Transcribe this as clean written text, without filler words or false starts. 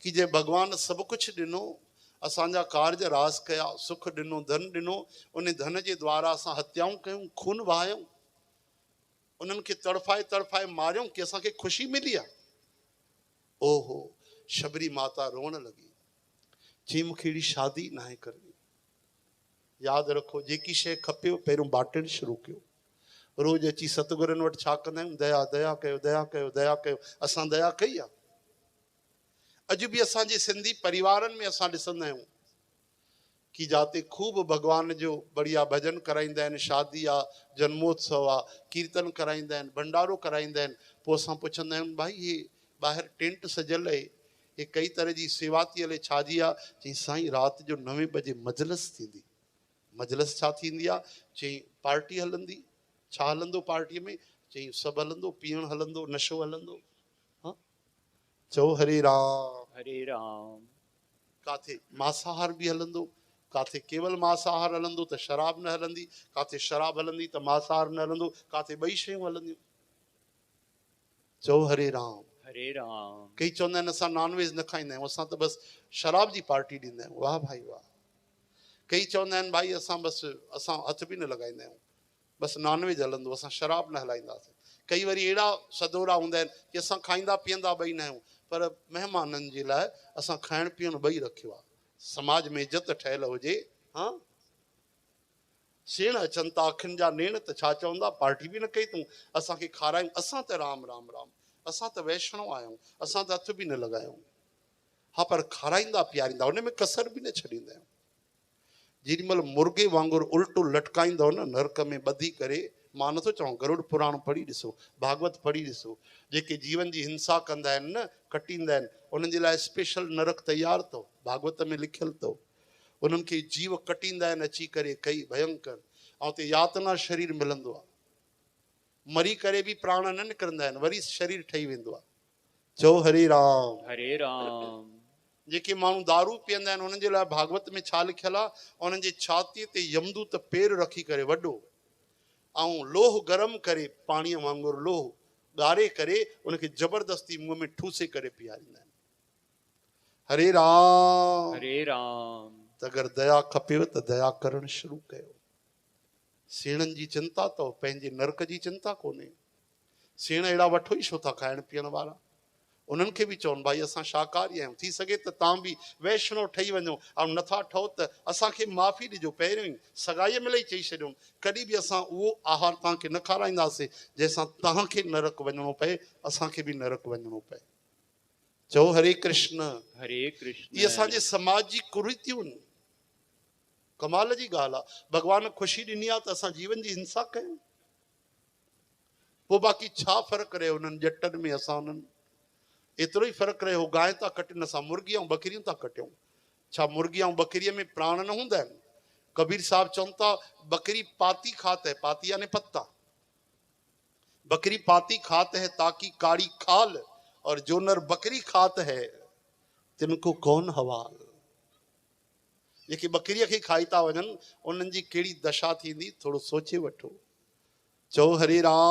कि जे भगवान सब कुछ ॾिनो, असांजा कार्य रास कया, सुख ॾिनो, धन ॾिनो, उन धन जे द्वारा असां हत्याऊं कयूं, खून वहायूं, उन्हनि खे तड़फाए तड़फाए मारियूं कि असांखे ख़ुशी मिली आहे। ओहो, शबरी माता रोअण लॻी, चई मूंखे अहिड़ी शादी न आहे करणी। यादि रखो, जेकी शइ खपेव पहिरियों बांटणु शुरू कयो। रोज़ अची सतगुरनि वटि छा कंदा आहियूं? दया दया कयो, दया कयो, दया कयो। असां दया कई आहे? अॼु बि असांजे सिंधी परिवारनि में असां ॾिसंदा आहियूं कि जाते खूब भगवान जो बढ़िया भजन कराईंदा आहिनि, शादी आहे, जन्मोत्सव आहे, कीर्तन कराईंदा आहिनि, भंडारो कराईंदा आहिनि, पोइ असां पुछंदा आहियूं भाई हे ॿाहिरि टेंट सजियल आहे, हे कई तरह जी सेवा थी हले, छाजी आहे? चई साईं राति जो 9 बजे मजलिस थींदी। मजलिस छा थींदी आहे? चई पार्टी हलंदी। छा हलंदो पार्टीअ में? चई सभु हलंदो, पीअण हलंदो, नशो हलंदो। हाँ, चओ हरे राम हरे राम। काथे मांसाहार बि हलंदो, काथे केवल मांसाहार हलंदो त शराब न हलंदी, काथे शराब हलंदी त मांसाहार न हलंदो, काथे ॿई शयूं हलंदियूं। चओ हरे राम। हरे राम। कई चवंदा आहिनि असां नॉनवेज न खाईंदा आहियूं, असां त बसि शराब जी पार्टी ॾींदा आहियूं। वाह भाई वाह। कई चवंदा आहिनि भाई असां बसि असां हथ बि न लॻाईंदा आहियूं, बसि नॉनवेज हलंदो, असां शराब न हलाईंदासीं। कई वरी अहिड़ा सदोरा हूंदा आहिनि कि असां खाईंदा पीअंदा ॿई न आहियूं, पर महिमाननि जे लाइ असां खाइण पीअण ॿई रखियो आहे। समाज में इज़त ठहियल हुजे। हाँ, सेण अचनि था अखियुनि जा नेण त छा चवंदा? पार्टी बि न कई तूं, असांखे खारायूं। असां त राम राम राम, असां त वैष्णव आहियूं, असां त हथ बि न लॻायूं। हा, पर खाराईंदा पीआरींदा, उन में कसर बि न छॾींदा आहियूं। जेॾी महिल मुर्गे वांगुरु उल्टो लटकाईंदव न नरक में ॿधी करे, मां नथो चवां, गरुड़ पुराण पढ़ी ॾिसो, भागवत पढ़ी ॾिसो, जेके जीवन जी हिंसा कंदा आहिनि न, कटींदा आहिनि, उन्हनि जे लाइ स्पेशल नरक तयारु अथव, भागवत में लिखियलु अथव। उन्हनि खे जीव कटींदा आहिनि अची करे, कई भयंकर, ऐं उते यातना शरीर मिलंदो आहे। मरी करे बि प्राण न निकिरंदा आहिनि, वरी शरीर ठही वेंदो आहे। चओ हरे राम। हरे राम। जेके माण्हू दारू पीअंदा आहिनि उन्हनि जे लाइ भागवत में छा लिखियलु आहे? उन्हनि जे छातीअ ते यमदूत पेर रखी करे वॾो, ऐं लोह गरम करे, पाणीअ वांगुरु लोह ॻारे करे उनखे ज़बरदस्ती मुंहं में ठूसे करे पीआरींदा आहिनि। हरे राम। हरे राम। त अगरि दया खपेव त दया करणु शुरू कयो। सेणनि जी चिंता अथव, पंहिंजे नरक जी चिंता कोन्हे। सेण अहिड़ा वठो ई छो था खाइण पीअण वारा? उन्हनि खे बि चवनि भाई असां शाकाहारी आहियूं, थी सघे त तव्हां बि वैष्णव ठही वञो, ऐं नथा ठहो त असांखे माफ़ी ॾिजो। पहिरियों ई सगाईअ महिल ई चई छॾियो, कॾहिं बि असां उहो आहार तव्हांखे न खाराईंदासीं जंहिंसां तव्हांखे नरक वञिणो पए, असांखे बि नरक वञिणो पए। चओ हरे कृष्ण। हरे कृष्ण। इहे असांजे समाज जी कुरीतियूं आहिनि। कमाल जी ॻाल्हि आहे, भॻवान ख़ुशी ॾिनी आहे त असां जीवन जी हिंसा कयूं। पोइ बाक़ी छा फ़र्क़ु रहियो उन्हनि ॼटनि में, असां उन्हनि? एतिरो ई फ़र्क़ु रहियो, गांइ था कटनि, असां मुर्गी ऐं बकरियूं था कटियूं। छा मुर्गी ऐं बकरीअ में प्राण न हूंदा आहिनि? कबीर साहब चवनि था बकरी पाती खात है, पाती यानी पत्ता, बकरी पाती खात है ताकि काड़ी खाल, और जो नर बकरी खात है तिनको कौन हवाल। जेके बकरीअ खे खाई था वञनि उन्हनि जी कहिड़ी दशा थींदी, थोरो सोचे वठो। चओ हरे राम।